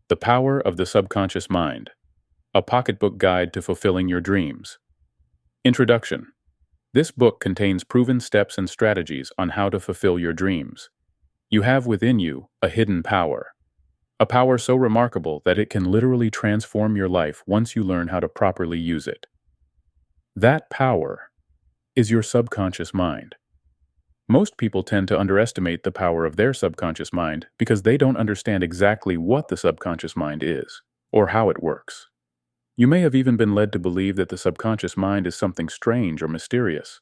The Power of the Subconscious Mind, a pocketbook guide to fulfilling your dreams. Introduction. This book contains proven steps and strategies on how to fulfill your dreams. You have within you a hidden power. A power so remarkable that it can literally transform your life once you learn how to properly use it. That power is your subconscious mind. Most people tend to underestimate the power of their subconscious mind because they don't understand exactly what the subconscious mind is or how it works. You may have even been led to believe that the subconscious mind is something strange or mysterious,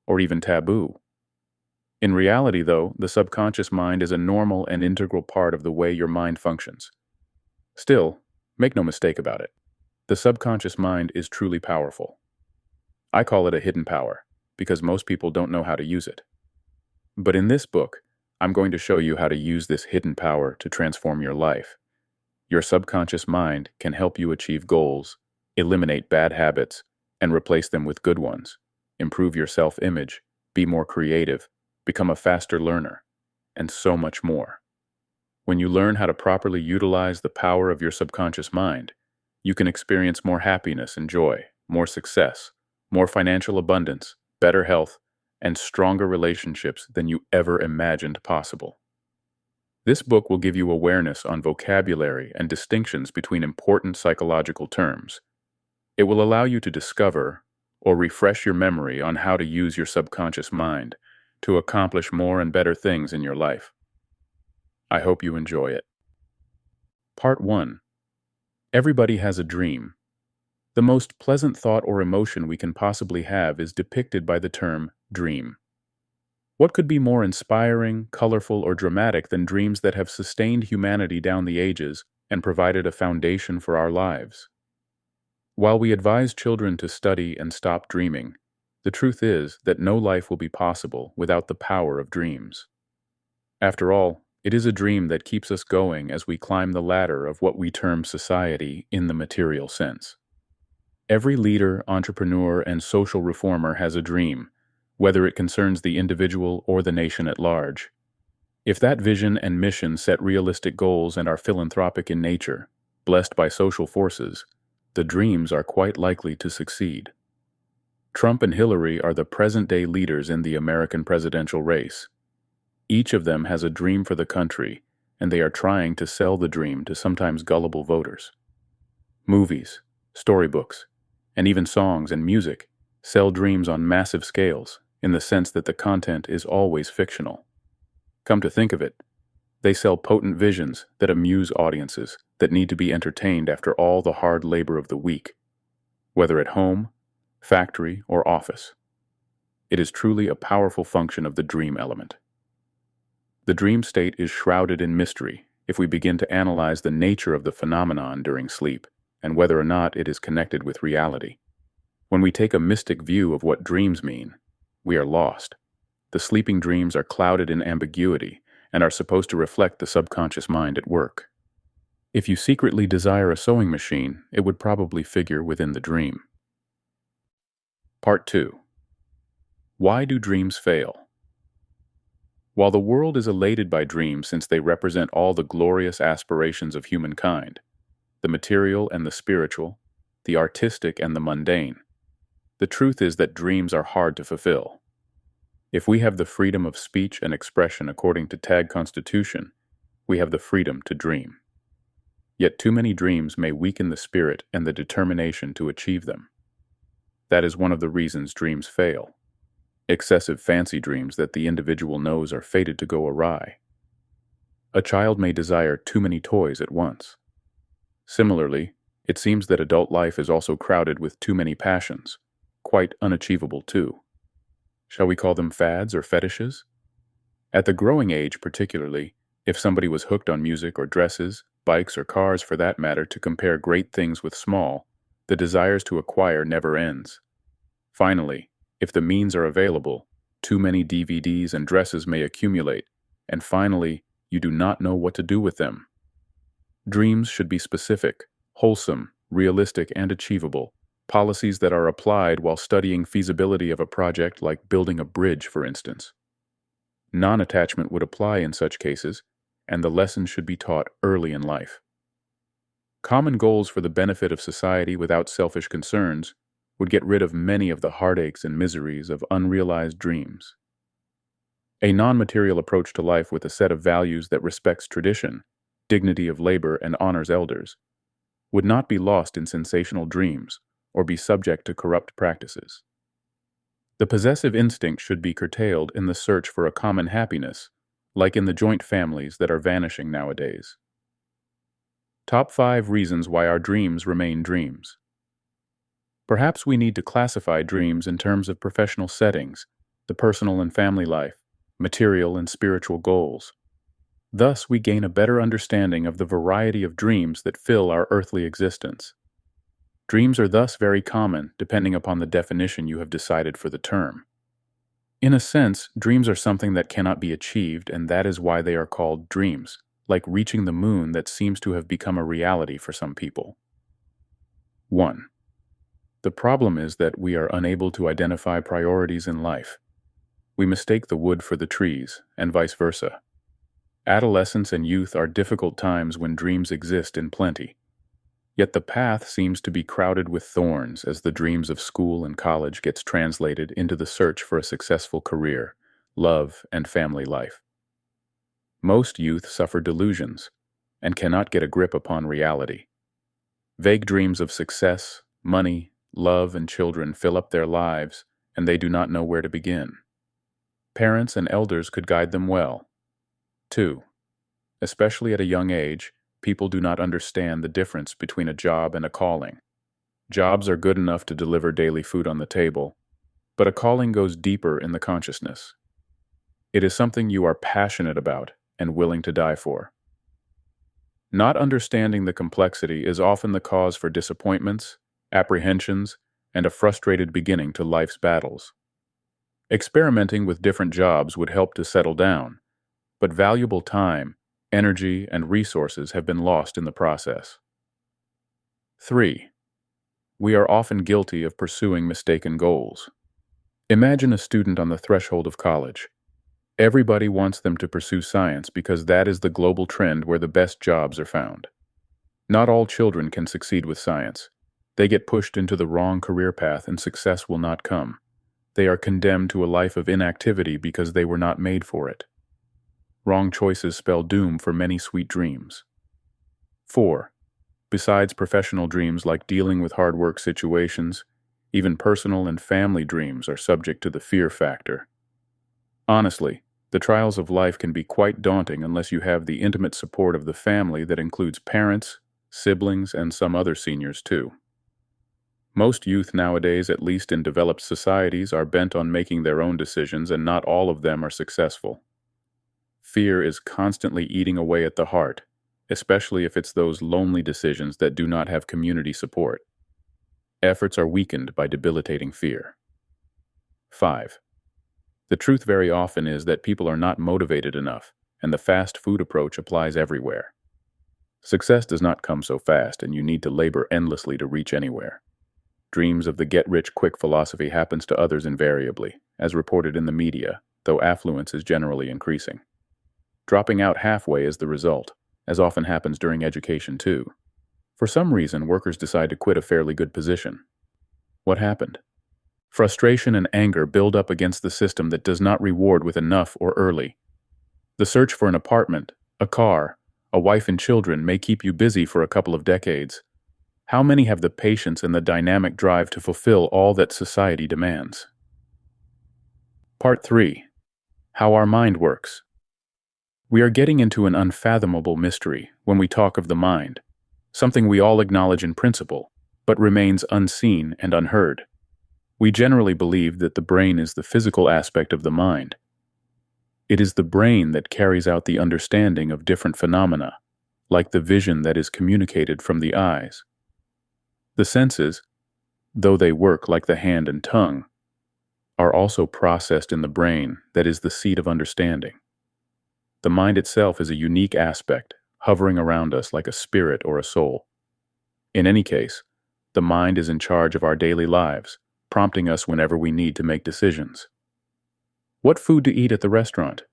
or even taboo. In reality, though, the subconscious mind is a normal and integral part of the way your mind functions. Still, make no mistake about it, the subconscious mind is truly powerful. I call it a hidden power because most people don't know how to use it. But in this book, I'm going to show you how to use this hidden power to transform your life. Your subconscious mind can help you achieve goals, eliminate bad habits, and replace them with good ones, improve your self-image, be more creative, become a faster learner, and so much more. When you learn how to properly utilize the power of your subconscious mind, you can experience more happiness and joy, more success, more financial abundance, better health, and stronger relationships than you ever imagined possible. This book will give you awareness on vocabulary and distinctions between important psychological terms. It will allow you to discover or refresh your memory on how to use your subconscious mind to accomplish more and better things in your life. I hope you enjoy it. Part 1. Everybody has a dream. The most pleasant thought or emotion we can possibly have is depicted by the term dream. What could be more inspiring, colorful, or dramatic than dreams that have sustained humanity down the ages and provided a foundation for our lives? While we advise children to study and stop dreaming, the truth is that no life will be possible without the power of dreams. After all, it is a dream that keeps us going as we climb the ladder of what we term society in the material sense. Every leader, entrepreneur, and social reformer has a dream, whether it concerns the individual or the nation at large. If that vision and mission set realistic goals and are philanthropic in nature, blessed by social forces, the dreams are quite likely to succeed. Trump and Hillary are the present-day leaders in the American presidential race. Each of them has a dream for the country, and they are trying to sell the dream to sometimes gullible voters. Movies, storybooks, and even songs and music sell dreams on massive scales, in the sense that the content is always fictional. Come to think of it, they sell potent visions that amuse audiences that need to be entertained after all the hard labor of the week, whether at home, factory, or office. It is truly a powerful function of the dream element. The dream state is shrouded in mystery if we begin to analyze the nature of the phenomenon during sleep and whether or not it is connected with reality. When we take a mystic view of what dreams mean, we are lost. The sleeping dreams are clouded in ambiguity and are supposed to reflect the subconscious mind at work. If you secretly desire a sewing machine, it would probably figure within the dream. Part 2. Why do dreams fail? While the world is elated by dreams since they represent all the glorious aspirations of humankind, the material and the spiritual, the artistic and the mundane, the truth is that dreams are hard to fulfill. If we have the freedom of speech and expression according to Tag Constitution, we have the freedom to dream. Yet too many dreams may weaken the spirit and the determination to achieve them. That is one of the reasons dreams fail. Excessive fancy dreams that the individual knows are fated to go awry. A child may desire too many toys at once. Similarly, it seems that adult life is also crowded with too many passions, quite unachievable too. Shall we call them fads or fetishes? At the growing age particularly, if somebody was hooked on music or dresses, bikes or cars for that matter to compare great things with small, the desires to acquire never ends. Finally, if the means are available, too many DVDs and dresses may accumulate, and finally, you do not know what to do with them. Dreams should be specific, wholesome, realistic, and achievable, policies that are applied while studying feasibility of a project like building a bridge, for instance. Non-attachment would apply in such cases, and the lesson should be taught early in life. Common goals for the benefit of society without selfish concerns would get rid of many of the heartaches and miseries of unrealized dreams. A non-material approach to life with a set of values that respects tradition, dignity of labor, and honors elders would not be lost in sensational dreams or be subject to corrupt practices. The possessive instinct should be curtailed in the search for a common happiness, like in the joint families that are vanishing nowadays. Top 5 reasons why our dreams remain dreams. Perhaps we need to classify dreams in terms of professional settings, the personal and family life, material and spiritual goals. Thus, we gain a better understanding of the variety of dreams that fill our earthly existence. Dreams are thus very common, depending upon the definition you have decided for the term. In a sense, dreams are something that cannot be achieved, and that is why they are called dreams, like reaching the moon that seems to have become a reality for some people. 1. The problem is that we are unable to identify priorities in life. We mistake the wood for the trees, and vice versa. Adolescence and youth are difficult times when dreams exist in plenty. Yet the path seems to be crowded with thorns as the dreams of school and college gets translated into the search for a successful career, love, and family life. Most youth suffer delusions and cannot get a grip upon reality. Vague dreams of success, money, love, and children fill up their lives, and they do not know where to begin. Parents and elders could guide them well. 2. Especially at a young age, people do not understand the difference between a job and a calling. Jobs are good enough to deliver daily food on the table, but a calling goes deeper in the consciousness. It is something you are passionate about and willing to die for. Not understanding the complexity is often the cause for disappointments, apprehensions, and a frustrated beginning to life's battles. Experimenting with different jobs would help to settle down, but valuable time, energy, and resources have been lost in the process. 3. We are often guilty of pursuing mistaken goals. Imagine a student on the threshold of college. Everybody wants them to pursue science because that is the global trend where the best jobs are found. Not all children can succeed with science. They get pushed into the wrong career path and success will not come. They are condemned to a life of inactivity because they were not made for it. Wrong choices spell doom for many sweet dreams. 4. Besides professional dreams like dealing with hard work situations, even personal and family dreams are subject to the fear factor. Honestly, the trials of life can be quite daunting unless you have the intimate support of the family that includes parents, siblings, and some other seniors too. Most youth nowadays, at least in developed societies, are bent on making their own decisions, and not all of them are successful. Fear is constantly eating away at the heart, especially if it's those lonely decisions that do not have community support. Efforts are weakened by debilitating fear. 5. The truth very often is that people are not motivated enough, and the fast food approach applies everywhere. Success does not come so fast, and you need to labor endlessly to reach anywhere. Dreams of the get-rich-quick philosophy happens to others invariably, as reported in the media, though affluence is generally increasing. Dropping out halfway is the result, as often happens during education too. For some reason, workers decide to quit a fairly good position. What happened? Frustration and anger build up against the system that does not reward with enough or early. The search for an apartment, a car, a wife and children may keep you busy for a couple of decades. How many have the patience and the dynamic drive to fulfill all that society demands? Part 3. How our mind works. We are getting into an unfathomable mystery when we talk of the mind, something we all acknowledge in principle, but remains unseen and unheard. We generally believe that the brain is the physical aspect of the mind. It is the brain that carries out the understanding of different phenomena, like the vision that is communicated from the eyes. The senses, though they work like the hand and tongue, are also processed in the brain that is the seat of understanding. The mind itself is a unique aspect, hovering around us like a spirit or a soul. In any case, the mind is in charge of our daily lives, prompting us whenever we need to make decisions. What food to eat at the restaurant?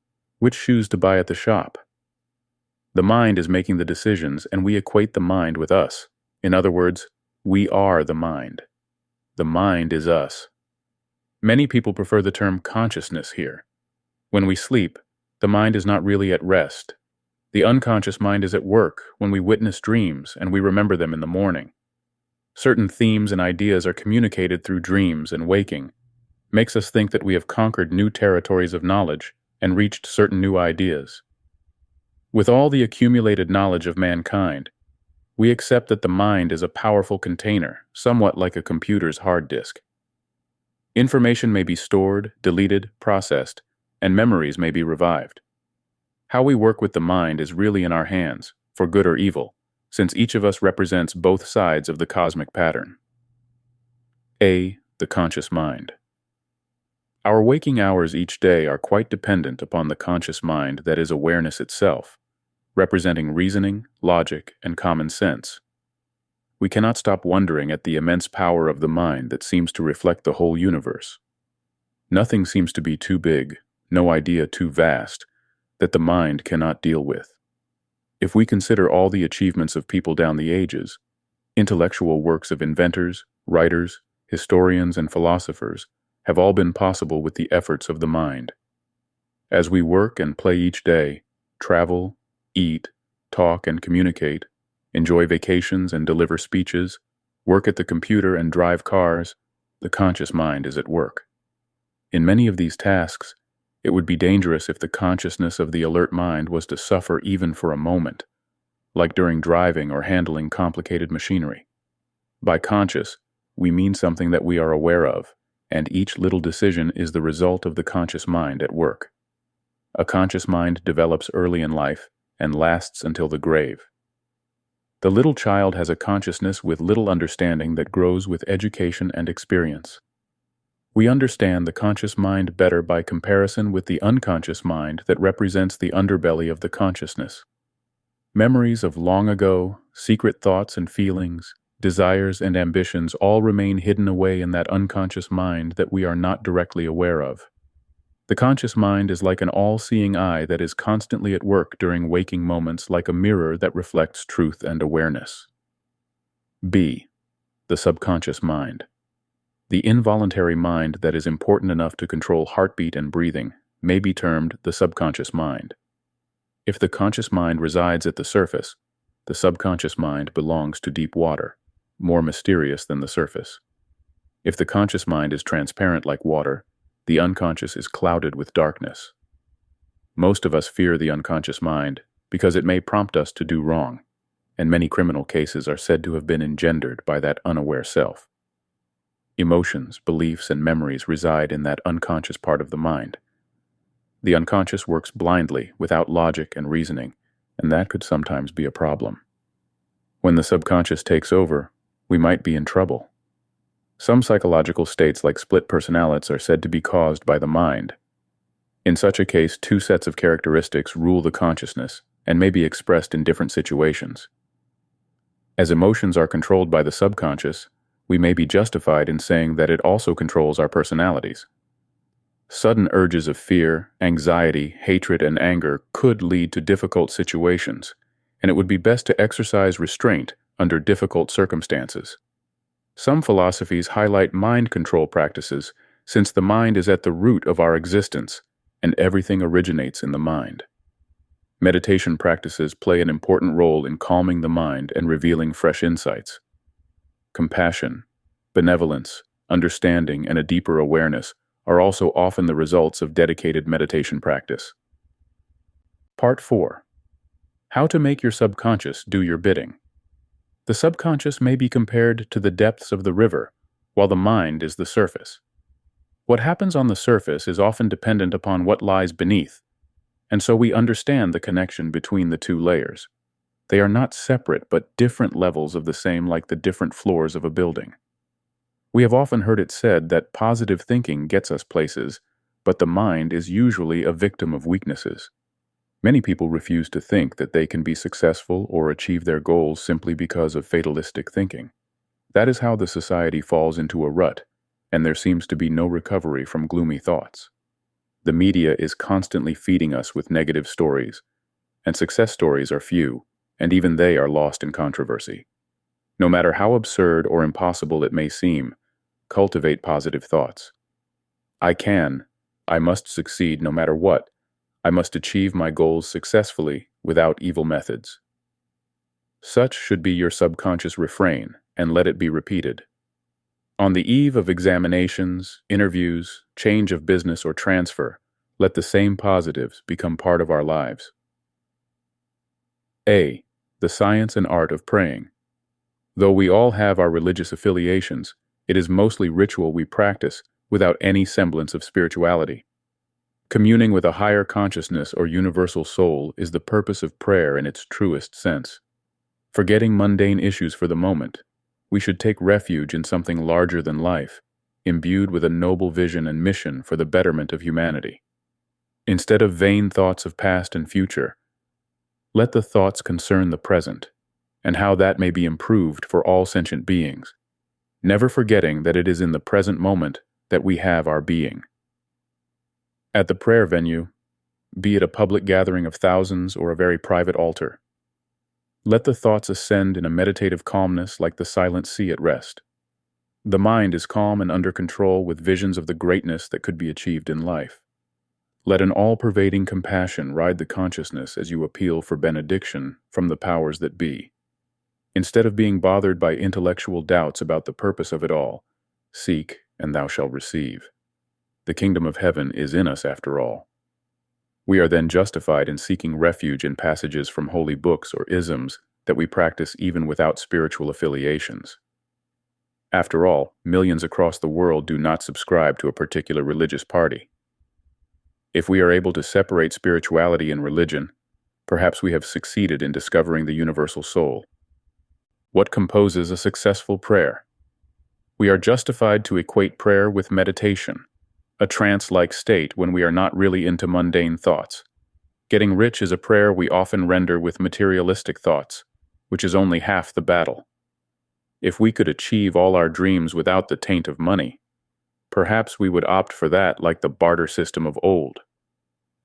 Which shoes to buy at the shop? The mind is making the decisions, and we equate the mind with us. In other words, we are the mind. The mind is us. Many people prefer the term consciousness here. When we sleep, the mind is not really at rest. The unconscious mind is at work when we witness dreams and we remember them in the morning. Certain themes and ideas are communicated through dreams and waking, makes us think that we have conquered new territories of knowledge and reached certain new ideas. With all the accumulated knowledge of mankind, we accept that the mind is a powerful container, somewhat like a computer's hard disk. Information may be stored, deleted, processed, and memories may be revived. How we work with the mind is really in our hands, for good or evil, since each of us represents both sides of the cosmic pattern. A. The conscious mind. Our waking hours each day are quite dependent upon the conscious mind that is awareness itself, representing reasoning, logic, and common sense. We cannot stop wondering at the immense power of the mind that seems to reflect the whole universe. Nothing seems to be too big, no idea too vast, that the mind cannot deal with. If we consider all the achievements of people down the ages, intellectual works of inventors, writers, historians, and philosophers have all been possible with the efforts of the mind. As we work and play each day, travel, eat, talk and communicate, enjoy vacations and deliver speeches, work at the computer and drive cars, the conscious mind is at work. In many of these tasks, it would be dangerous if the consciousness of the alert mind was to suffer even for a moment, like during driving or handling complicated machinery. By conscious, we mean something that we are aware of, and each little decision is the result of the conscious mind at work. A conscious mind develops early in life and lasts until the grave. The little child has a consciousness with little understanding that grows with education and experience. We understand the conscious mind better by comparison with the unconscious mind that represents the underbelly of the consciousness. Memories of long ago, secret thoughts and feelings, desires and ambitions all remain hidden away in that unconscious mind that we are not directly aware of. The conscious mind is like an all-seeing eye that is constantly at work during waking moments, like a mirror that reflects truth and awareness. B. The subconscious mind. The involuntary mind that is important enough to control heartbeat and breathing may be termed the subconscious mind. If the conscious mind resides at the surface, the subconscious mind belongs to deep water, more mysterious than the surface. If the conscious mind is transparent like water, the unconscious is clouded with darkness. Most of us fear the unconscious mind because it may prompt us to do wrong, and many criminal cases are said to have been engendered by that unaware self. Emotions, beliefs, and memories reside in that unconscious part of the mind. The unconscious works blindly, without logic and reasoning, and that could sometimes be a problem. When the subconscious takes over, we might be in trouble. Some psychological states like split personalities are said to be caused by the mind. In such a case, two sets of characteristics rule the consciousness and may be expressed in different situations. As emotions are controlled by the subconscious, we may be justified in saying that it also controls our personalities. Sudden urges of fear, anxiety, hatred, and anger could lead to difficult situations, and it would be best to exercise restraint under difficult circumstances. Some philosophies highlight mind control practices, since the mind is at the root of our existence, and everything originates in the mind. Meditation practices play an important role in calming the mind and revealing fresh insights. Compassion, benevolence, understanding, and a deeper awareness are also often the results of dedicated meditation practice. Part 4. How to make your subconscious do your bidding. The subconscious may be compared to the depths of the river, while the mind is the surface. What happens on the surface is often dependent upon what lies beneath, and so we understand the connection between the two layers. They are not separate but different levels of the same, like the different floors of a building. We have often heard it said that positive thinking gets us places, but the mind is usually a victim of weaknesses. Many people refuse to think that they can be successful or achieve their goals simply because of fatalistic thinking. That is how the society falls into a rut, and there seems to be no recovery from gloomy thoughts. The media is constantly feeding us with negative stories, and success stories are few, and even they are lost in controversy. No matter how absurd or impossible it may seem, cultivate positive thoughts. I can. I must succeed no matter what. I must achieve my goals successfully without evil methods. Such should be your subconscious refrain, and let it be repeated. On the eve of examinations, interviews, change of business or transfer, let the same positives become part of our lives. A. The science and art of praying. Though we all have our religious affiliations, it is mostly ritual we practice without any semblance of spirituality. Communing with a higher consciousness or universal soul is the purpose of prayer in its truest sense. Forgetting mundane issues for the moment, we should take refuge in something larger than life, imbued with a noble vision and mission for the betterment of humanity. Instead of vain thoughts of past and future, let the thoughts concern the present, and how that may be improved for all sentient beings, never forgetting that it is in the present moment that we have our being. At the prayer venue, be it a public gathering of thousands or a very private altar, let the thoughts ascend in a meditative calmness like the silent sea at rest. The mind is calm and under control with visions of the greatness that could be achieved in life. Let an all-pervading compassion ride the consciousness as you appeal for benediction from the powers that be. Instead of being bothered by intellectual doubts about the purpose of it all, seek and thou shalt receive. The kingdom of heaven is in us after all. We are then justified in seeking refuge in passages from holy books or isms that we practice even without spiritual affiliations. After all, millions across the world do not subscribe to a particular religious party. If we are able to separate spirituality and religion, perhaps we have succeeded in discovering the universal soul. What composes a successful prayer? We are justified to equate prayer with meditation, a trance-like state when we are not really into mundane thoughts. Getting rich is a prayer we often render with materialistic thoughts, which is only half the battle. If we could achieve all our dreams without the taint of money, perhaps we would opt for that like the barter system of old.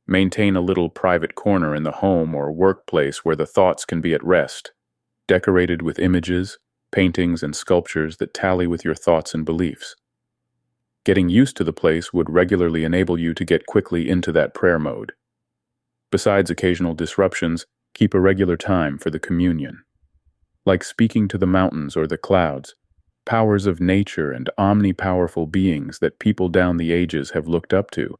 Maintain a little private corner in the home or workplace where the thoughts can be at rest, decorated with images, paintings, and sculptures that tally with your thoughts and beliefs. Getting used to the place would regularly enable you to get quickly into that prayer mode. Besides occasional disruptions, keep a regular time for the communion. Like speaking to the mountains or the clouds, powers of nature and omnipowerful beings that people down the ages have looked up to,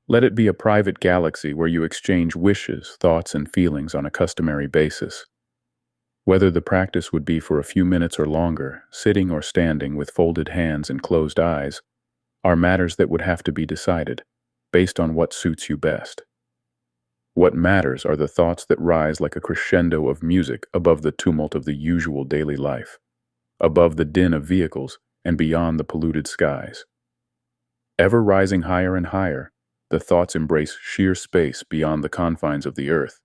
let it be a private galaxy where you exchange wishes, thoughts, and feelings on a customary basis. Whether the practice would be for a few minutes or longer, sitting or standing with folded hands and closed eyes, are matters that would have to be decided, based on what suits you best. What matters are the thoughts that rise like a crescendo of music above the tumult of the usual daily life, above the din of vehicles and beyond the polluted skies. Ever rising higher and higher, the thoughts embrace sheer space beyond the confines of the earth.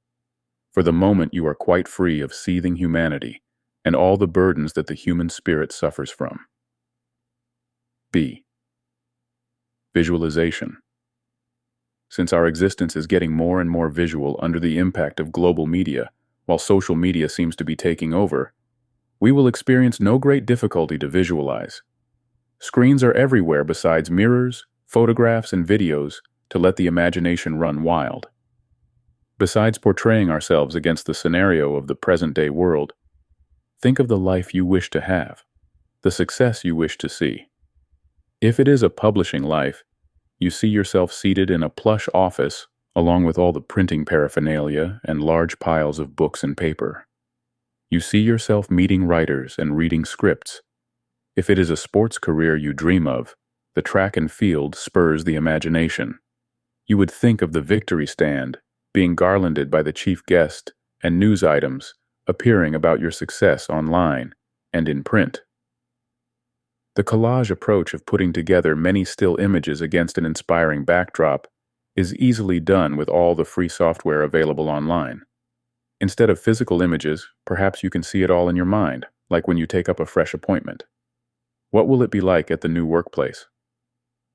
For the moment you are quite free of seething humanity and all the burdens that the human spirit suffers from. B. Visualization. Since our existence is getting more and more visual under the impact of global media, while social media seems to be taking over, we will experience no great difficulty to visualize. Screens are everywhere besides mirrors, photographs, and videos to let the imagination run wild. Besides portraying ourselves against the scenario of the present-day world, think of the life you wish to have, the success you wish to see. If it is a publishing life, you see yourself seated in a plush office along with all the printing paraphernalia and large piles of books and paper. You see yourself meeting writers and reading scripts. If it is a sports career you dream of, the track and field spurs the imagination. You would think of the victory stand being garlanded by the chief guest and news items appearing about your success online and in print. The collage approach of putting together many still images against an inspiring backdrop is easily done with all the free software available online. Instead of physical images, perhaps you can see it all in your mind, like when you take up a fresh appointment. What will it be like at the new workplace?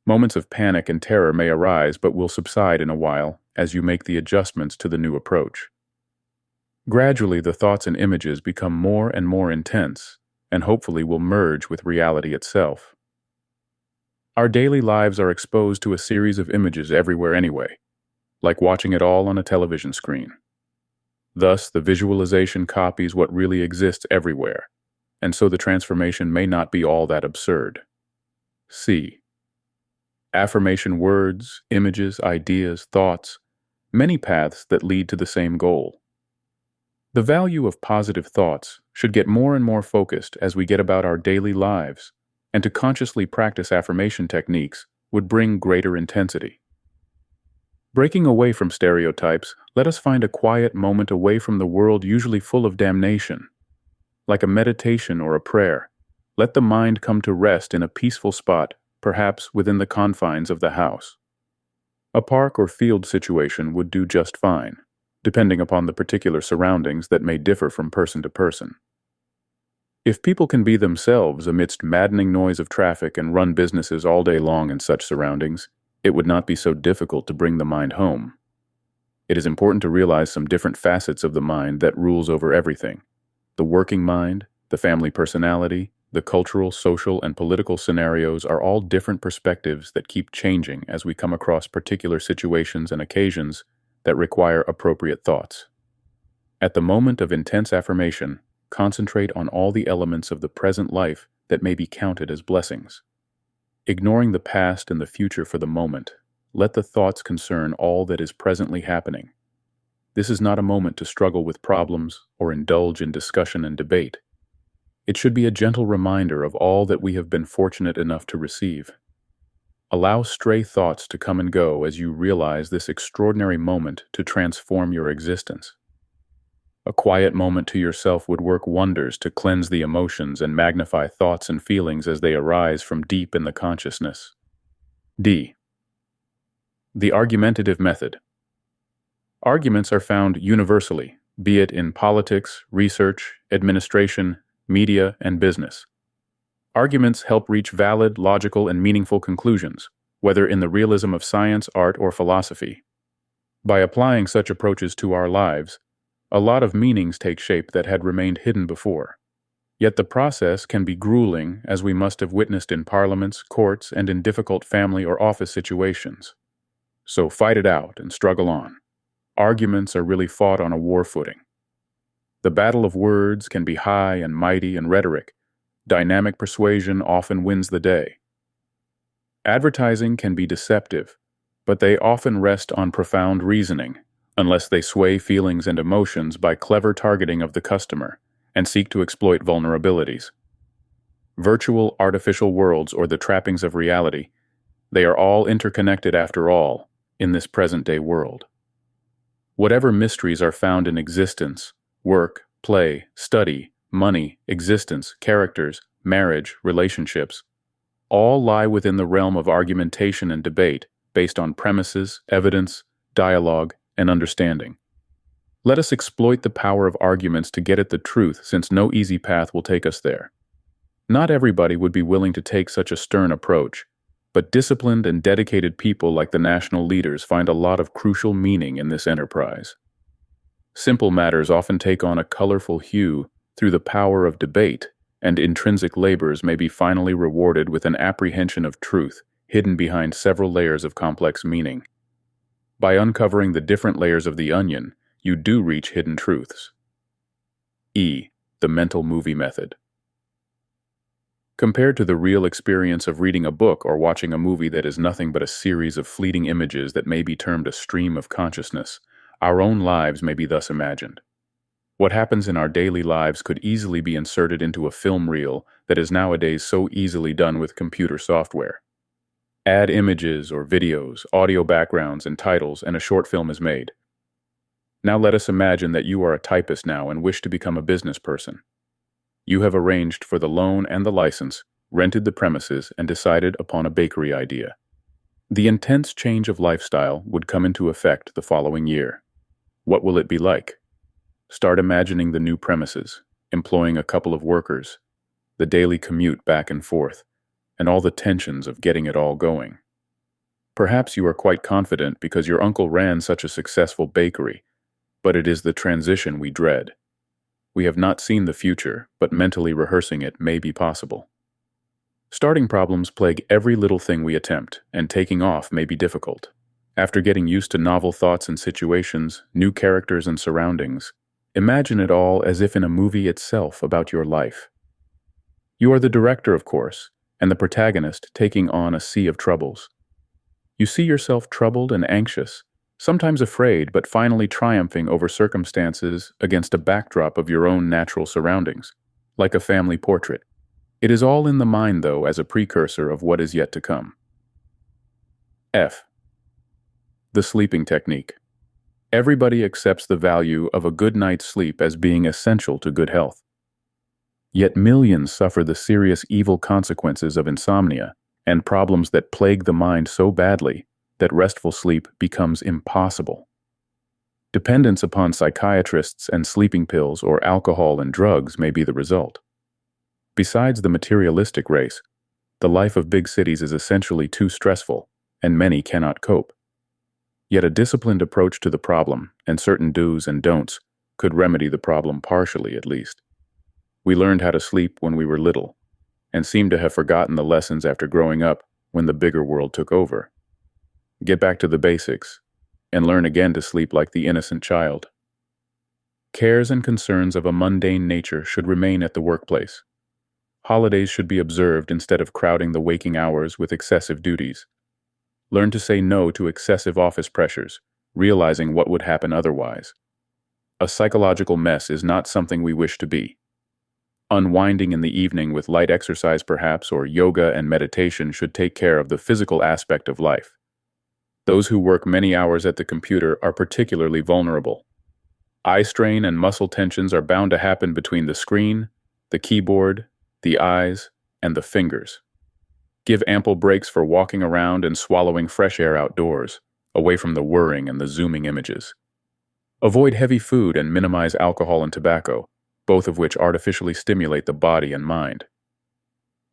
Moments of panic and terror may arise but will subside in a while as you make the adjustments to the new approach. Gradually, the thoughts and images become more and more intense, and hopefully will merge with reality itself. Our daily lives are exposed to a series of images everywhere anyway, like watching it all on a television screen. Thus, the visualization copies what really exists everywhere, and so the transformation may not be all that absurd. C. Affirmation words, images, ideas, thoughts, many paths that lead to the same goal. The value of positive thoughts should get more and more focused as we get about our daily lives, and to consciously practice affirmation techniques would bring greater intensity. Breaking away from stereotypes, let us find a quiet moment away from the world usually full of damnation. Like a meditation or a prayer, let the mind come to rest in a peaceful spot, perhaps within the confines of the house. A park or field situation would do just fine, depending upon the particular surroundings that may differ from person to person. If people can be themselves amidst maddening noise of traffic and run businesses all day long in such surroundings, it would not be so difficult to bring the mind home. It is important to realize some different facets of the mind that rules over everything. The working mind, the family personality, the cultural, social, and political scenarios are all different perspectives that keep changing as we come across particular situations and occasions that require appropriate thoughts. At the moment of intense affirmation, concentrate on all the elements of the present life that may be counted as blessings. Ignoring the past and the future for the moment, let the thoughts concern all that is presently happening. This is not a moment to struggle with problems or indulge in discussion and debate. It should be a gentle reminder of all that we have been fortunate enough to receive. Allow stray thoughts to come and go as you realize this extraordinary moment to transform your existence. A quiet moment to yourself would work wonders to cleanse the emotions and magnify thoughts and feelings as they arise from deep in the consciousness. D. The argumentative method. Arguments are found universally, be it in politics, research, administration, media, and business. Arguments help reach valid, logical, and meaningful conclusions, whether in the realism of science, art, or philosophy. By applying such approaches to our lives, a lot of meanings take shape that had remained hidden before. Yet the process can be grueling, as we must have witnessed in parliaments, courts, and in difficult family or office situations. So fight it out and struggle on. Arguments are really fought on a war footing. The battle of words can be high and mighty in rhetoric. Dynamic persuasion often wins the day. Advertising can be deceptive, but they often rest on profound reasoning, unless they sway feelings and emotions by clever targeting of the customer and seek to exploit vulnerabilities. Virtual artificial worlds or the trappings of reality, they are all interconnected after all in this present-day world. Whatever mysteries are found in existence, work, play, study, money, existence, characters, marriage, relationships, all lie within the realm of argumentation and debate based on premises, evidence, dialogue, and understanding. Let us exploit the power of arguments to get at the truth, since no easy path will take us there. Not everybody would be willing to take such a stern approach, but disciplined and dedicated people like the national leaders find a lot of crucial meaning in this enterprise. Simple matters often take on a colorful hue through the power of debate, and intrinsic labors may be finally rewarded with an apprehension of truth hidden behind several layers of complex meaning. By uncovering the different layers of the onion, you do reach hidden truths. E. The mental movie method. Compared to the real experience of reading a book or watching a movie that is nothing but a series of fleeting images that may be termed a stream of consciousness, our own lives may be thus imagined. What happens in our daily lives could easily be inserted into a film reel that is nowadays so easily done with computer software. Add images or videos, audio backgrounds, and titles, and a short film is made. Now let us imagine that you are a typist now and wish to become a business person. You have arranged for the loan and the license, rented the premises, and decided upon a bakery idea. The intense change of lifestyle would come into effect the following year. What will it be like? Start imagining the new premises, employing a couple of workers, the daily commute back and forth, and all the tensions of getting it all going. Perhaps you are quite confident because your uncle ran such a successful bakery, but it is the transition we dread. We have not seen the future, but mentally rehearsing it may be possible. Starting problems plague every little thing we attempt, and taking off may be difficult. After getting used to novel thoughts and situations, new characters and surroundings, imagine it all as if in a movie itself about your life. You are the director, of course, and the protagonist taking on a sea of troubles. You see yourself troubled and anxious, sometimes afraid, but finally triumphing over circumstances against a backdrop of your own natural surroundings, like a family portrait. It is all in the mind, though, as a precursor of what is yet to come. F. The sleeping technique. Everybody accepts the value of a good night's sleep as being essential to good health. Yet millions suffer the serious evil consequences of insomnia and problems that plague the mind so badly that restful sleep becomes impossible. Dependence upon psychiatrists and sleeping pills or alcohol and drugs may be the result. Besides the materialistic race, the life of big cities is essentially too stressful, and many cannot cope. Yet a disciplined approach to the problem and certain do's and don'ts could remedy the problem partially at least. We learned how to sleep when we were little, and seem to have forgotten the lessons after growing up when the bigger world took over. Get back to the basics, and learn again to sleep like the innocent child. Cares and concerns of a mundane nature should remain at the workplace. Holidays should be observed instead of crowding the waking hours with excessive duties. Learn to say no to excessive office pressures, realizing what would happen otherwise. A psychological mess is not something we wish to be. Unwinding in the evening with light exercise perhaps, or yoga and meditation should take care of the physical aspect of life. Those who work many hours at the computer are particularly vulnerable. Eye strain and muscle tensions are bound to happen between the screen, the keyboard, the eyes, and the fingers. Give ample breaks for walking around and swallowing fresh air outdoors, away from the whirring and the zooming images. Avoid heavy food and minimize alcohol and tobacco, both of which artificially stimulate the body and mind.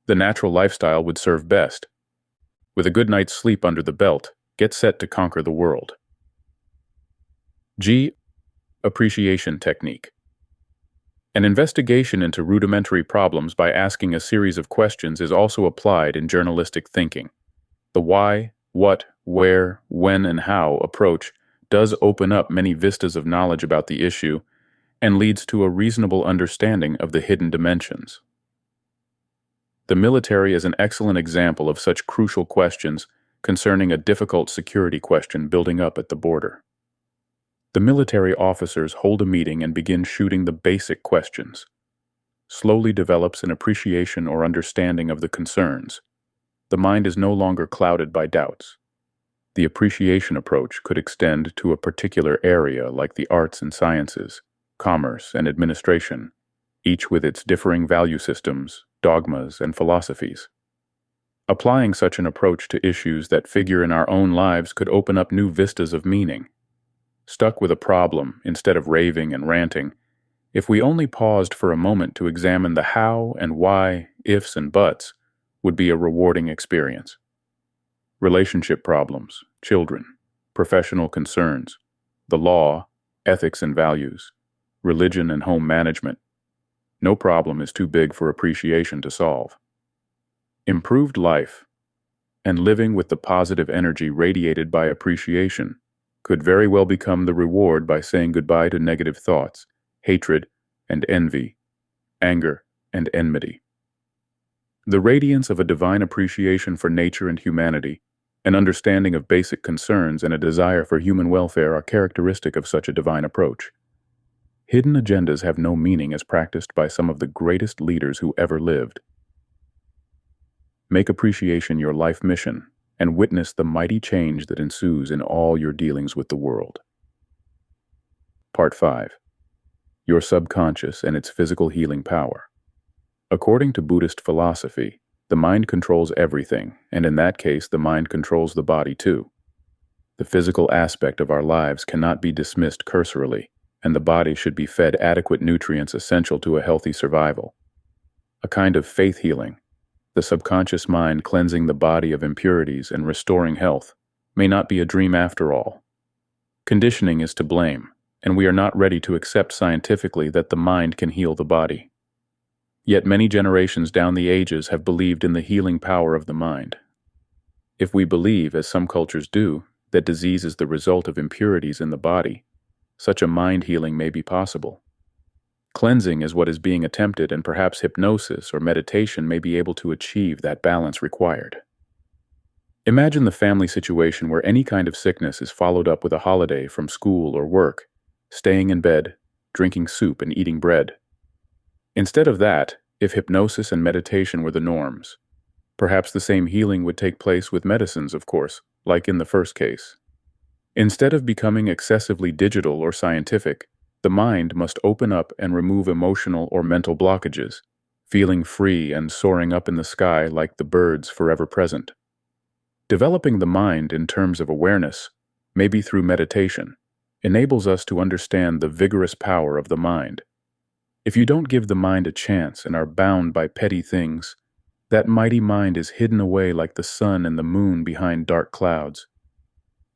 The natural lifestyle would serve best. With a good night's sleep under the belt, get set to conquer the world. G. Appreciation technique. An investigation into rudimentary problems by asking a series of questions is also applied in journalistic thinking. The why, what, where, when, and how approach does open up many vistas of knowledge about the issue and leads to a reasonable understanding of the hidden dimensions. The military is an excellent example of such crucial questions concerning a difficult security question building up at the border. The military officers hold a meeting and begin shooting the basic questions. Slowly develops an appreciation or understanding of the concerns. The mind is no longer clouded by doubts. The appreciation approach could extend to a particular area like the arts and sciences, commerce and administration, each with its differing value systems, dogmas, and philosophies. Applying such an approach to issues that figure in our own lives could open up new vistas of meaning. Stuck with a problem instead of raving and ranting, if we only paused for a moment to examine the how and why, ifs and buts, would be a rewarding experience. Relationship problems, children, professional concerns, the law, ethics and values, religion and home management. No problem is too big for appreciation to solve. Improved life and living with the positive energy radiated by appreciation could very well become the reward by saying goodbye to negative thoughts, hatred and envy, anger and enmity. The radiance of a divine appreciation for nature and humanity, an understanding of basic concerns, and a desire for human welfare are characteristic of such a divine approach. Hidden agendas have no meaning as practiced by some of the greatest leaders who ever lived. Make appreciation your life mission and witness the mighty change that ensues in all your dealings with the world. Part 5. Your subconscious and its physical healing power. According to Buddhist philosophy, the mind controls everything, and in that case, the mind controls the body too. The physical aspect of our lives cannot be dismissed cursorily, and the body should be fed adequate nutrients essential to a healthy survival. A kind of faith healing, the subconscious mind cleansing the body of impurities and restoring health, may not be a dream after all. Conditioning is to blame, and we are not ready to accept scientifically that the mind can heal the body. Yet many generations down the ages have believed in the healing power of the mind. If we believe, as some cultures do, that disease is the result of impurities in the body, such a mind healing may be possible. Cleansing is what is being attempted, and perhaps hypnosis or meditation may be able to achieve that balance required. Imagine the family situation where any kind of sickness is followed up with a holiday from school or work, staying in bed, drinking soup, and eating bread. Instead of that, if hypnosis and meditation were the norms, perhaps the same healing would take place with medicines, of course, like in the first case. Instead of becoming excessively digital or scientific, the mind must open up and remove emotional or mental blockages, feeling free and soaring up in the sky like the birds forever present. Developing the mind in terms of awareness, maybe through meditation, enables us to understand the vigorous power of the mind. If you don't give the mind a chance and are bound by petty things, that mighty mind is hidden away like the sun and the moon behind dark clouds.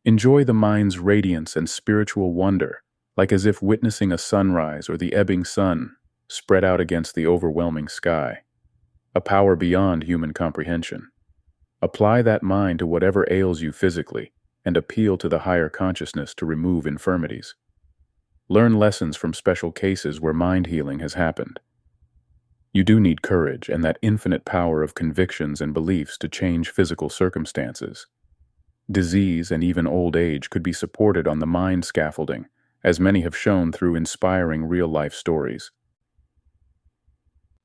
Enjoy the mind's radiance and spiritual wonder, like as if witnessing a sunrise or the ebbing sun spread out against the overwhelming sky. A power beyond human comprehension. Apply that mind to whatever ails you physically, and appeal to the higher consciousness to remove infirmities. Learn lessons from special cases where mind healing has happened. You do need courage and that infinite power of convictions and beliefs to change physical circumstances. Disease and even old age could be supported on the mind scaffolding, as many have shown through inspiring real-life stories.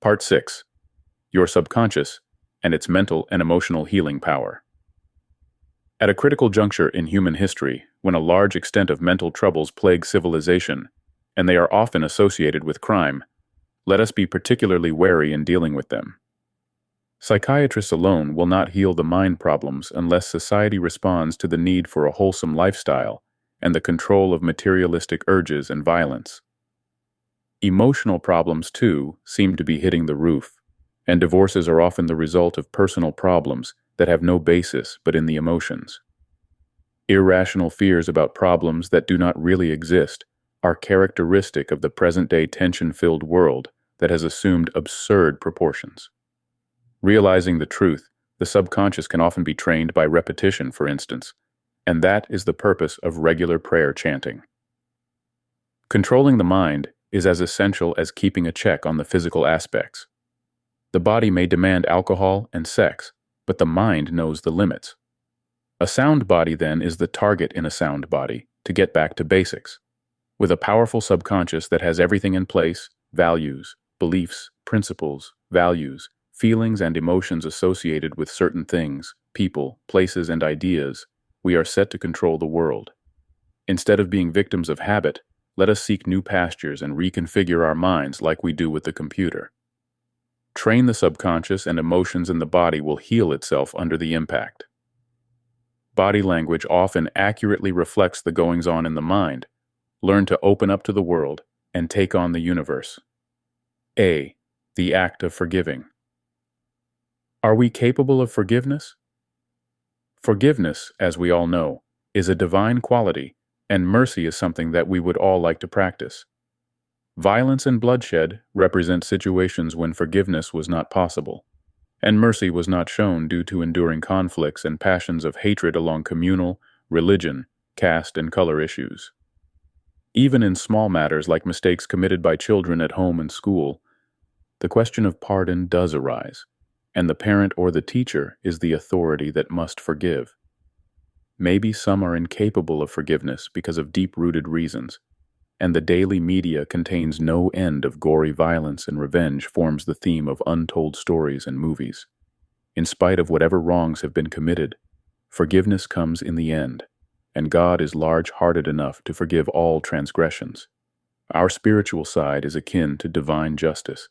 Part 6. Your subconscious and its mental and emotional healing power. At a critical juncture in human history, when a large extent of mental troubles plague civilization, and they are often associated with crime, let us be particularly wary in dealing with them. Psychiatrists alone will not heal the mind problems unless society responds to the need for a wholesome lifestyle and the control of materialistic urges and violence. Emotional problems, too, seem to be hitting the roof, and divorces are often the result of personal problems that have no basis but in the emotions. Irrational fears about problems that do not really exist are characteristic of the present-day tension-filled world that has assumed absurd proportions. Realizing the truth, the subconscious can often be trained by repetition, for instance, and that is the purpose of regular prayer chanting. Controlling the mind is as essential as keeping a check on the physical aspects. The body may demand alcohol and sex, but the mind knows the limits. A sound body, then, is the target in a sound body to get back to basics. With a powerful subconscious that has everything in place, values, beliefs, principles, values, feelings and emotions associated with certain things, people, places, and ideas, we are set to control the world. Instead of being victims of habit, let us seek new pastures and reconfigure our minds like we do with the computer. Train the subconscious, and emotions in the body will heal itself under the impact. Body language often accurately reflects the goings-on in the mind. Learn to open up to the world and take on the universe. A. The act of forgiving. Are we capable of forgiveness? Forgiveness, as we all know, is a divine quality, and mercy is something that we would all like to practice. Violence and bloodshed represent situations when forgiveness was not possible, and mercy was not shown due to enduring conflicts and passions of hatred along communal, religion, caste, and color issues. Even in small matters like mistakes committed by children at home and school, the question of pardon does arise, and the parent or the teacher is the authority that must forgive. Maybe some are incapable of forgiveness because of deep-rooted reasons, and the daily media contains no end of gory violence, and revenge forms the theme of untold stories and movies. In spite of whatever wrongs have been committed, forgiveness comes in the end, and God is large-hearted enough to forgive all transgressions. Our spiritual side is akin to divine justice.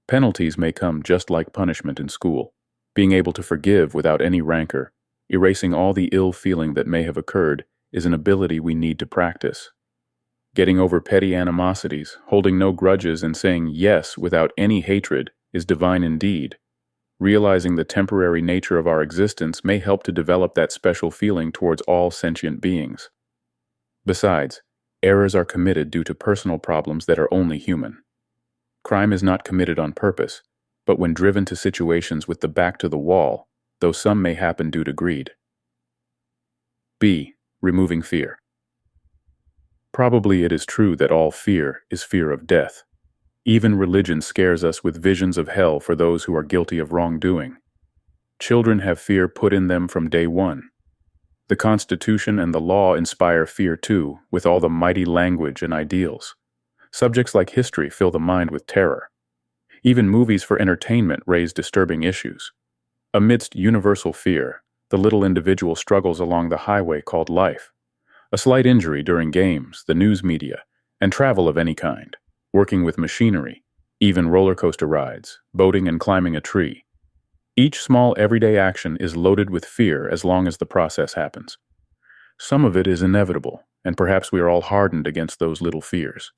Penalties may come just like punishment in school. Being able to forgive without any rancor, erasing all the ill feeling that may have occurred, is an ability we need to practice. Getting over petty animosities, holding no grudges, and saying yes without any hatred is divine indeed. Realizing the temporary nature of our existence may help to develop that special feeling towards all sentient beings. Besides, Errors are committed due to personal problems that are only human. Crime is not committed on purpose, but when driven to situations with the back to the wall, though some may happen due to greed. B. Removing fear. Probably it is true that all fear is fear of death. Even religion scares us with visions of hell for those who are guilty of wrongdoing. Children have fear put in them from day one. The Constitution and the law inspire fear too, with all the mighty language and ideals. Subjects like history fill the mind with terror. Even movies for entertainment raise disturbing issues. Amidst universal fear, the little individual struggles along the highway called life. A slight injury during games, the news media, and travel of any kind, working with machinery, even roller coaster rides, boating and climbing a tree. Each small everyday action is loaded with fear as long as the process happens. Some of it is inevitable, and perhaps we are all hardened against those little fears.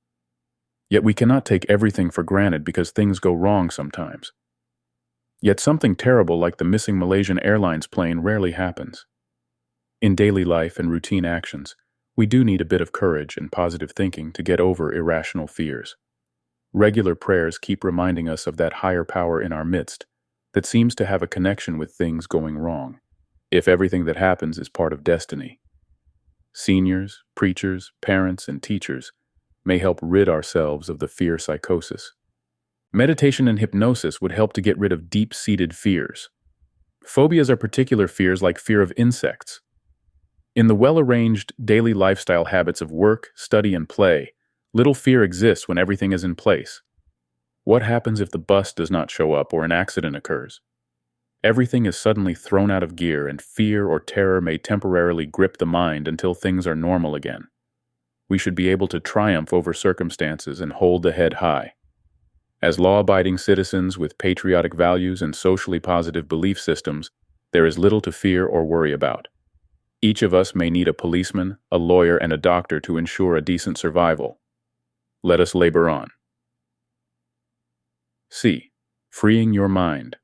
Yet we cannot take everything for granted because things go wrong sometimes. Yet something terrible like the missing Malaysian Airlines plane rarely happens. In daily life and routine actions, we do need a bit of courage and positive thinking to get over irrational fears. Regular prayers keep reminding us of that higher power in our midst that seems to have a connection with things going wrong, if everything that happens is part of destiny. Seniors, preachers, parents, and teachers may help rid ourselves of the fear psychosis. Meditation and hypnosis would help to get rid of deep-seated fears. Phobias are particular fears like fear of insects. In the well-arranged daily lifestyle habits of work, study, and play, little fear exists when everything is in place. What happens if the bus does not show up or an accident occurs? Everything is suddenly thrown out of gear, and fear or terror may temporarily grip the mind until things are normal again. We should be able to triumph over circumstances and hold the head high. As law-abiding citizens with patriotic values and socially positive belief systems, there is little to fear or worry about. Each of us may need a policeman, a lawyer, and a doctor to ensure a decent survival. Let us labor on. C. Freeing your mind.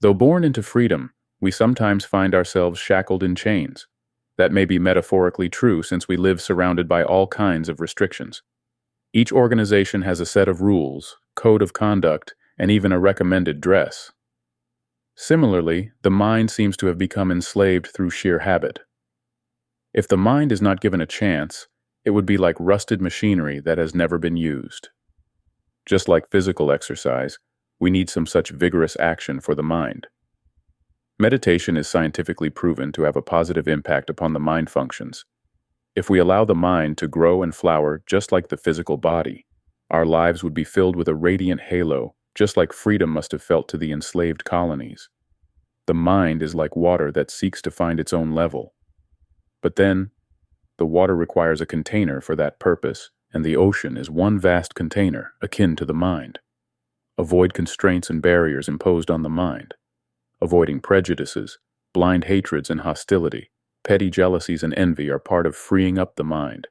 Though born into freedom, we sometimes find ourselves shackled in chains. That may be metaphorically true since we live surrounded by all kinds of restrictions. Each organization has a set of rules, code of conduct, and even a recommended dress. Similarly, the mind seems to have become enslaved through sheer habit. If the mind is not given a chance, it would be like rusted machinery that has never been used. Just like physical exercise, we need some such vigorous action for the mind. Meditation is scientifically proven to have a positive impact upon the mind functions. If we allow the mind to grow and flower just like the physical body, our lives would be filled with a radiant halo, just like freedom must have felt to the enslaved colonies. The mind is like water that seeks to find its own level. But then, the water requires a container for that purpose, and the ocean is one vast container akin to the mind. Avoid constraints and barriers imposed on the mind. Avoiding prejudices, blind hatreds and hostility, petty jealousies and envy are part of freeing up the mind.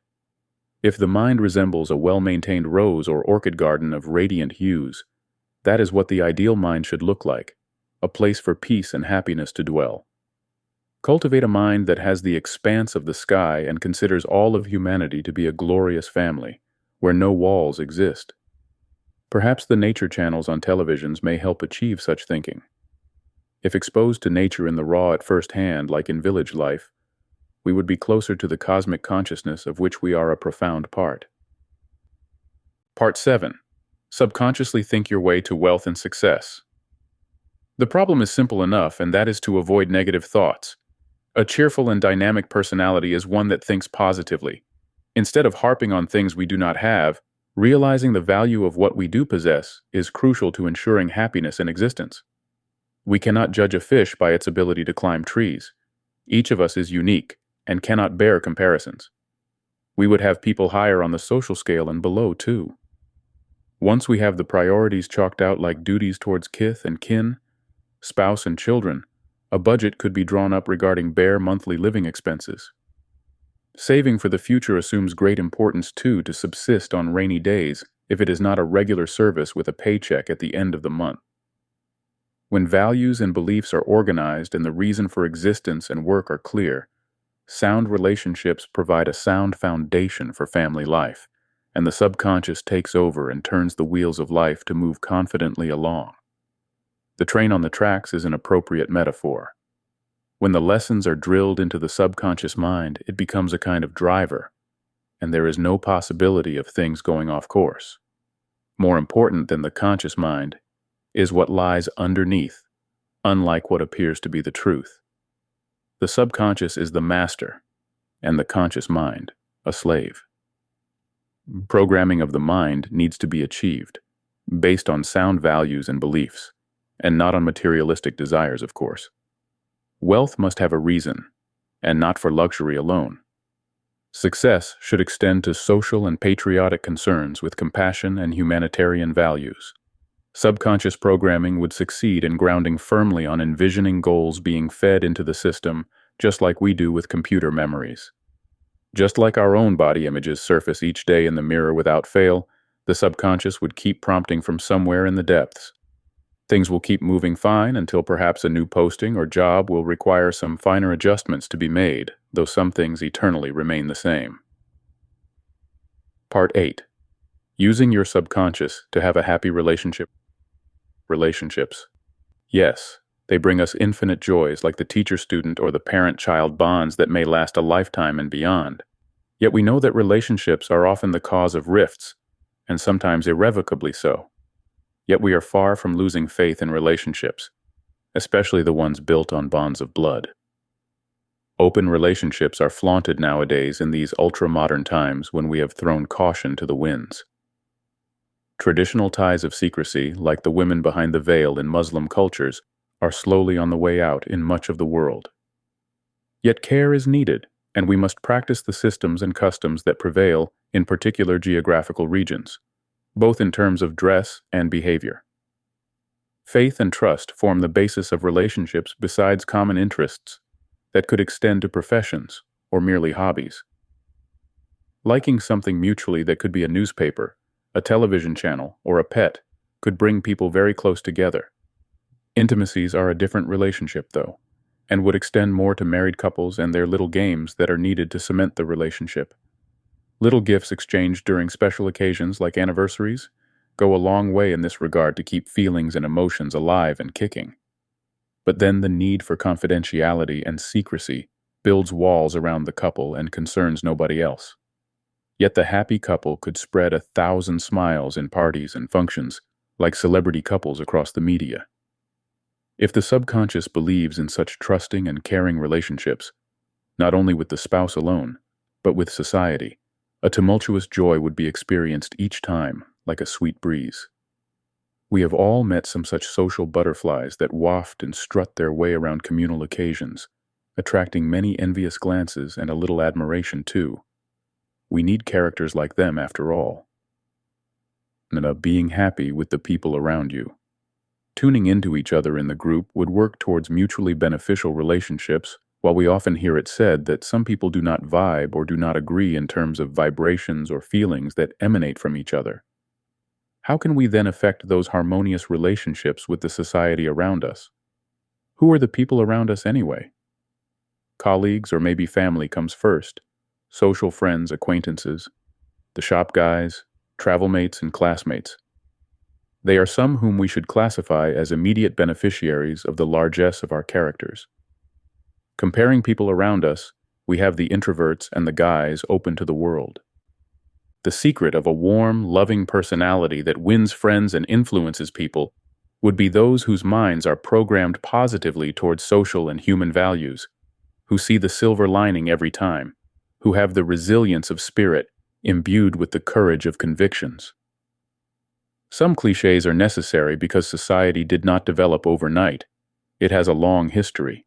If the mind resembles a well-maintained rose or orchid garden of radiant hues, that is what the ideal mind should look like, a place for peace and happiness to dwell. Cultivate a mind that has the expanse of the sky and considers all of humanity to be a glorious family, where no walls exist. Perhaps the nature channels on televisions may help achieve such thinking. If exposed to nature in the raw at first hand, like in village life, we would be closer to the cosmic consciousness of which we are a profound part. Part 7. Subconsciously think your way to wealth and success. The problem is simple enough, and that is to avoid negative thoughts. A cheerful and dynamic personality is one that thinks positively. Instead of harping on things we do not have, realizing the value of what we do possess is crucial to ensuring happiness in existence. We cannot judge a fish by its ability to climb trees. Each of us is unique and cannot bear comparisons. We would have people higher on the social scale and below too. Once we have the priorities chalked out like duties towards kith and kin, spouse and children, a budget could be drawn up regarding bare monthly living expenses. Saving for the future assumes great importance too to subsist on rainy days if it is not a regular service with a paycheck at the end of the month. When values and beliefs are organized and the reason for existence and work are clear, Sound relationships provide a sound foundation for family life, and the subconscious takes over and turns the wheels of life to move confidently along. The train on the tracks is an appropriate metaphor. When the lessons are drilled into the subconscious mind, it becomes a kind of driver, and there is no possibility of things going off course. More important than the conscious mind is what lies underneath, unlike what appears to be the truth. The subconscious is the master, and the conscious mind, a slave. Programming of the mind needs to be achieved, based on sound values and beliefs, and not on materialistic desires, of course. Wealth must have a reason, and not for luxury alone. Success should extend to social and patriotic concerns with compassion and humanitarian values. Subconscious programming would succeed in grounding firmly on envisioning goals being fed into the system, just like we do with computer memories. Just like our own body images surface each day in the mirror without fail, the subconscious would keep prompting from somewhere in the depths. Things will keep moving fine until perhaps a new posting or job will require some finer adjustments to be made, though some things eternally remain the same. Part 8. Using your subconscious to have a happy relationship. Relationships. Yes, they bring us infinite joys like the teacher-student or the parent-child bonds that may last a lifetime and beyond. Yet we know that relationships are often the cause of rifts, and sometimes irrevocably so. Yet we are far from losing faith in relationships, especially the ones built on bonds of blood. Open relationships are flaunted nowadays in these ultra-modern times when we have thrown caution to the winds. Traditional ties of secrecy, like the women behind the veil in Muslim cultures, are slowly on the way out in much of the world. Yet care is needed, and we must practice the systems and customs that prevail in particular geographical regions, both in terms of dress and behavior. Faith and trust form the basis of relationships besides common interests that could extend to professions or merely hobbies. Liking something mutually that could be a newspaper, a television channel, or a pet could bring people very close together. Intimacies are a different relationship, though, and would extend more to married couples and their little games that are needed to cement the relationship. Little gifts exchanged during special occasions like anniversaries go a long way in this regard to keep feelings and emotions alive and kicking. But then the need for confidentiality and secrecy builds walls around the couple and concerns nobody else. Yet the happy couple could spread 1,000 smiles in parties and functions like celebrity couples across the media. If the subconscious believes in such trusting and caring relationships, not only with the spouse alone, but with society, a tumultuous joy would be experienced each time, like a sweet breeze. We have all met some such social butterflies that waft and strut their way around communal occasions, attracting many envious glances and a little admiration too. We need characters like them after all. And of being happy with the people around you. Tuning into each other in the group would work towards mutually beneficial relationships, while we often hear it said that some people do not vibe or do not agree in terms of vibrations or feelings that emanate from each other. How can we then affect those harmonious relationships with the society around us? Who are the people around us anyway? Colleagues or maybe family comes first. Social friends, acquaintances, the shop guys, travel mates, and classmates. They are some whom we should classify as immediate beneficiaries of the largesse of our characters. Comparing people around us, we have the introverts and the guys open to the world. The secret of a warm, loving personality that wins friends and influences people would be those whose minds are programmed positively towards social and human values, who see the silver lining every time, who have the resilience of spirit imbued with the courage of convictions. Some cliches are necessary because society did not develop overnight. It has a long history.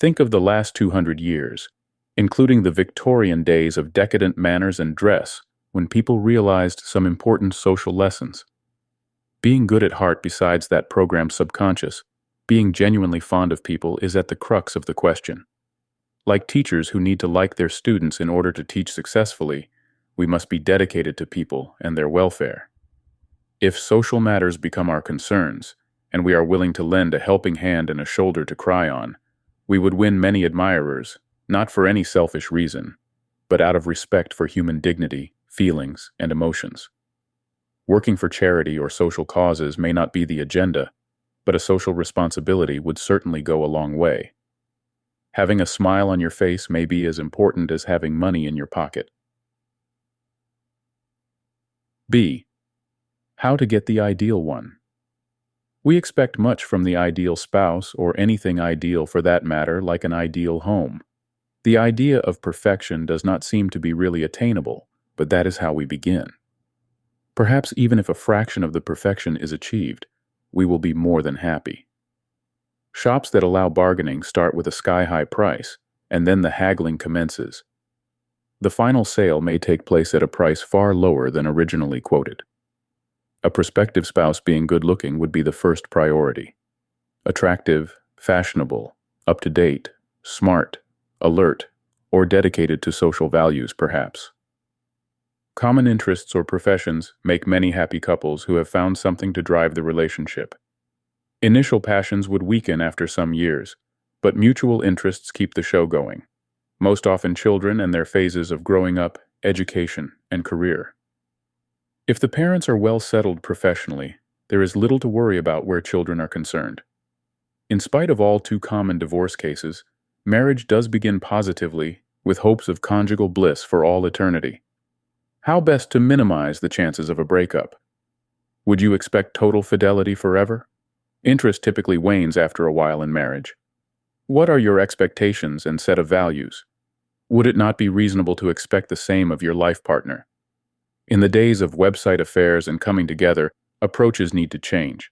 Think of the last 200 years, including the Victorian days of decadent manners and dress, when people realized some important social lessons. Being good at heart besides that programmed subconscious, being genuinely fond of people is at the crux of the question. Like teachers who need to like their students in order to teach successfully, we must be dedicated to people and their welfare. If social matters become our concerns, and we are willing to lend a helping hand and a shoulder to cry on, we would win many admirers, not for any selfish reason, but out of respect for human dignity, feelings, and emotions. Working for charity or social causes may not be the agenda, but a social responsibility would certainly go a long way. Having a smile on your face may be as important as having money in your pocket. B. How to get the ideal one. We expect much from the ideal spouse or anything ideal for that matter, like an ideal home. The idea of perfection does not seem to be really attainable, but that is how we begin. Perhaps even if a fraction of the perfection is achieved, we will be more than happy. Shops that allow bargaining start with a sky-high price, and then the haggling commences. The final sale may take place at a price far lower than originally quoted. A prospective spouse being good-looking would be the first priority. Attractive, fashionable, up-to-date, smart, alert, or dedicated to social values, perhaps. Common interests or professions make many happy couples who have found something to drive the relationship. Initial passions would weaken after some years, but mutual interests keep the show going. Most often children and their phases of growing up, education, and career. If the parents are well settled professionally, there is little to worry about where children are concerned. In spite of all too common divorce cases, marriage does begin positively with hopes of conjugal bliss for all eternity. How best to minimize the chances of a breakup? Would you expect total fidelity forever? Interest typically wanes after a while in marriage. What are your expectations and set of values? Would it not be reasonable to expect the same of your life partner? In the days of website affairs and coming together, approaches need to change.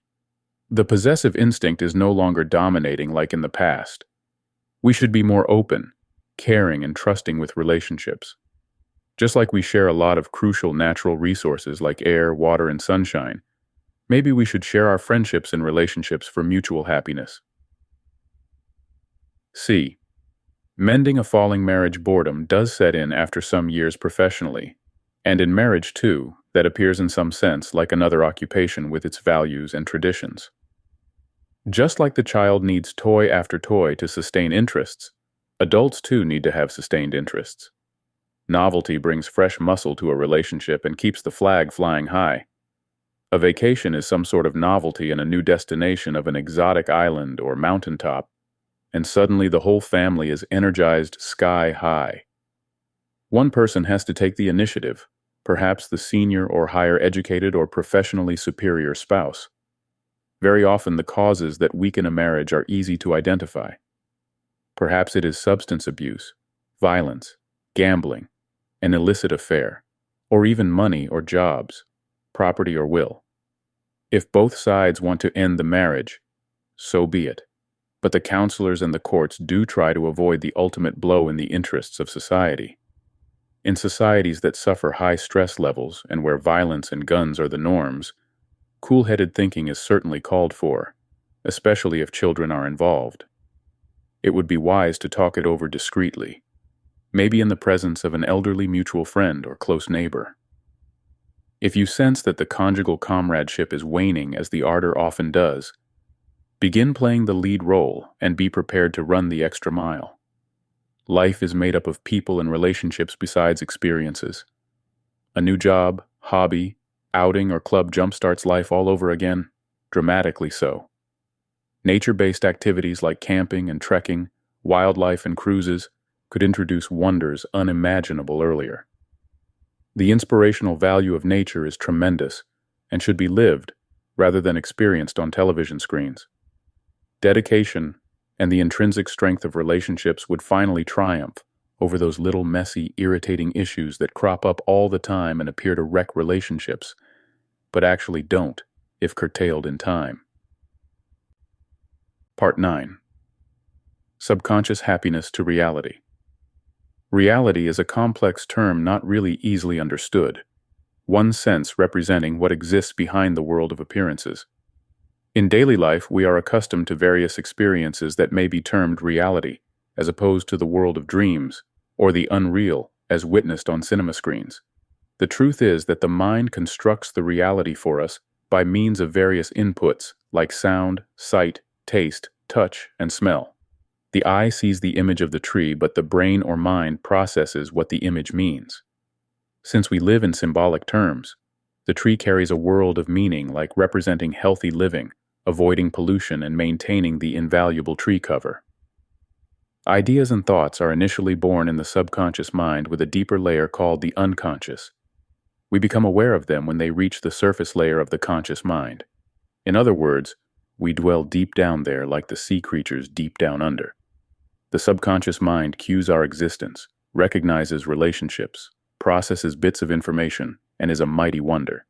The possessive instinct is no longer dominating like in the past. We should be more open, caring, and trusting with relationships. Just like we share a lot of crucial natural resources like air, water, and sunshine, maybe we should share our friendships and relationships for mutual happiness. C. Mending a falling marriage. Boredom does set in after some years professionally, and in marriage too, that appears in some sense like another occupation with its values and traditions. Just like the child needs toy after toy to sustain interests, adults too need to have sustained interests. Novelty brings fresh muscle to a relationship and keeps the flag flying high. A vacation is some sort of novelty in a new destination of an exotic island or mountaintop, and suddenly the whole family is energized sky high. One person has to take the initiative, perhaps the senior or higher educated or professionally superior spouse. Very often the causes that weaken a marriage are easy to identify. Perhaps it is substance abuse, violence, gambling, an illicit affair, or even money or jobs, property or will. If both sides want to end the marriage, so be it. But the counselors and the courts do try to avoid the ultimate blow in the interests of society. In societies that suffer high stress levels and where violence and guns are the norms, cool-headed thinking is certainly called for, especially if children are involved. It would be wise to talk it over discreetly, maybe in the presence of an elderly mutual friend or close neighbor. If you sense that the conjugal comradeship is waning, as the ardor often does, begin playing the lead role and be prepared to run the extra mile. Life is made up of people and relationships besides experiences. A new job, hobby, outing, or club jumpstarts life all over again, dramatically so. Nature-based activities like camping and trekking, wildlife and cruises could introduce wonders unimaginable earlier. The inspirational value of nature is tremendous and should be lived rather than experienced on television screens. Dedication and the intrinsic strength of relationships would finally triumph over those little messy, irritating issues that crop up all the time and appear to wreck relationships, but actually don't if curtailed in time. Part 9. Subconscious happiness to reality. Reality is a complex term not really easily understood, one sense representing what exists behind the world of appearances. In daily life, we are accustomed to various experiences that may be termed reality, as opposed to the world of dreams, or the unreal, as witnessed on cinema screens. The truth is that the mind constructs the reality for us by means of various inputs like sound, sight, taste, touch, and smell. The eye sees the image of the tree, but the brain or mind processes what the image means. Since we live in symbolic terms, the tree carries a world of meaning, like representing healthy living, avoiding pollution, and maintaining the invaluable tree cover. Ideas and thoughts are initially born in the subconscious mind with a deeper layer called the unconscious. We become aware of them when they reach the surface layer of the conscious mind. In other words, we dwell deep down there like the sea creatures deep down under. The subconscious mind cues our existence, recognizes relationships, processes bits of information, and is a mighty wonder.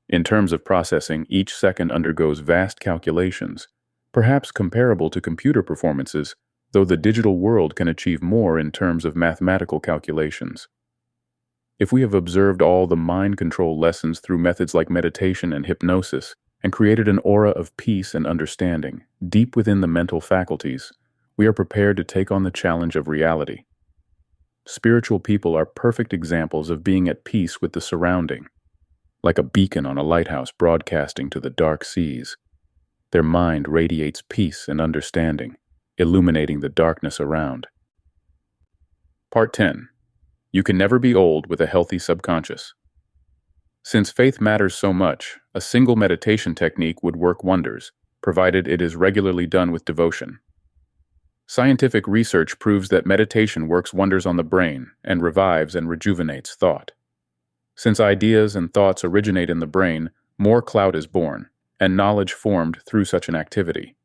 In terms of processing, each second undergoes vast calculations, perhaps comparable to computer performances, though the digital world can achieve more in terms of mathematical calculations. If we have observed all the mind control lessons through methods like meditation and hypnosis, and created an aura of peace and understanding deep within the mental faculties, we are prepared to take on the challenge of reality. Spiritual people are perfect examples of being at peace with the surrounding, like a beacon on a lighthouse broadcasting to the dark seas. Their mind radiates peace and understanding, illuminating the darkness around. Part 10. You can never be old with a healthy subconscious. Since faith matters so much, a single meditation technique would work wonders, provided it is regularly done with devotion. Scientific research proves that meditation works wonders on the brain and revives and rejuvenates thought. Since ideas and thoughts originate in the brain, more clout is born, and knowledge formed through such an activity.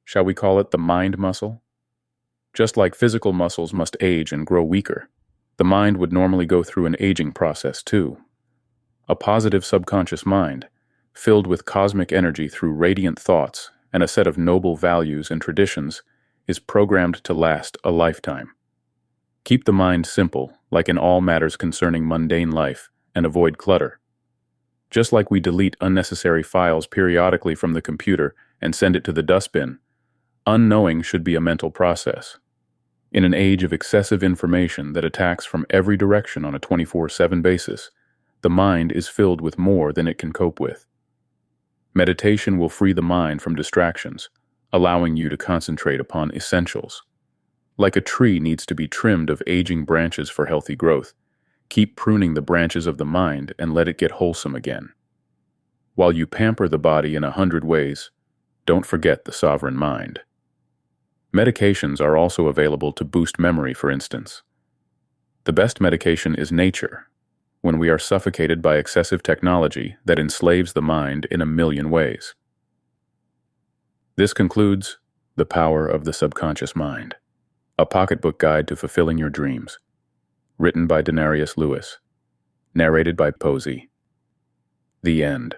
Shall we call it the mind muscle? Just like physical muscles must age and grow weaker, the mind would normally go through an aging process too. A positive subconscious mind, filled with cosmic energy through radiant thoughts and a set of noble values and traditions, is programmed to last a lifetime. Keep the mind simple, like in all matters concerning mundane life, and avoid clutter. Just like we delete unnecessary files periodically from the computer and send it to the dustbin, unknowing should be a mental process. In an age of excessive information that attacks from every direction on a 24/7 basis, the mind is filled with more than it can cope with. Meditation will free the mind from distractions, allowing you to concentrate upon essentials. Like a tree needs to be trimmed of aging branches for healthy growth, keep pruning the branches of the mind and let it get wholesome again. While you pamper the body in 100 ways, don't forget the sovereign mind. Medications are also available to boost memory, for instance. The best medication is nature, when we are suffocated by excessive technology that enslaves the mind in a million ways. This concludes The Power of the Subconscious Mind, a pocketbook guide to fulfilling your dreams. Written by Denarius Lewis. Narrated by Posey. The end.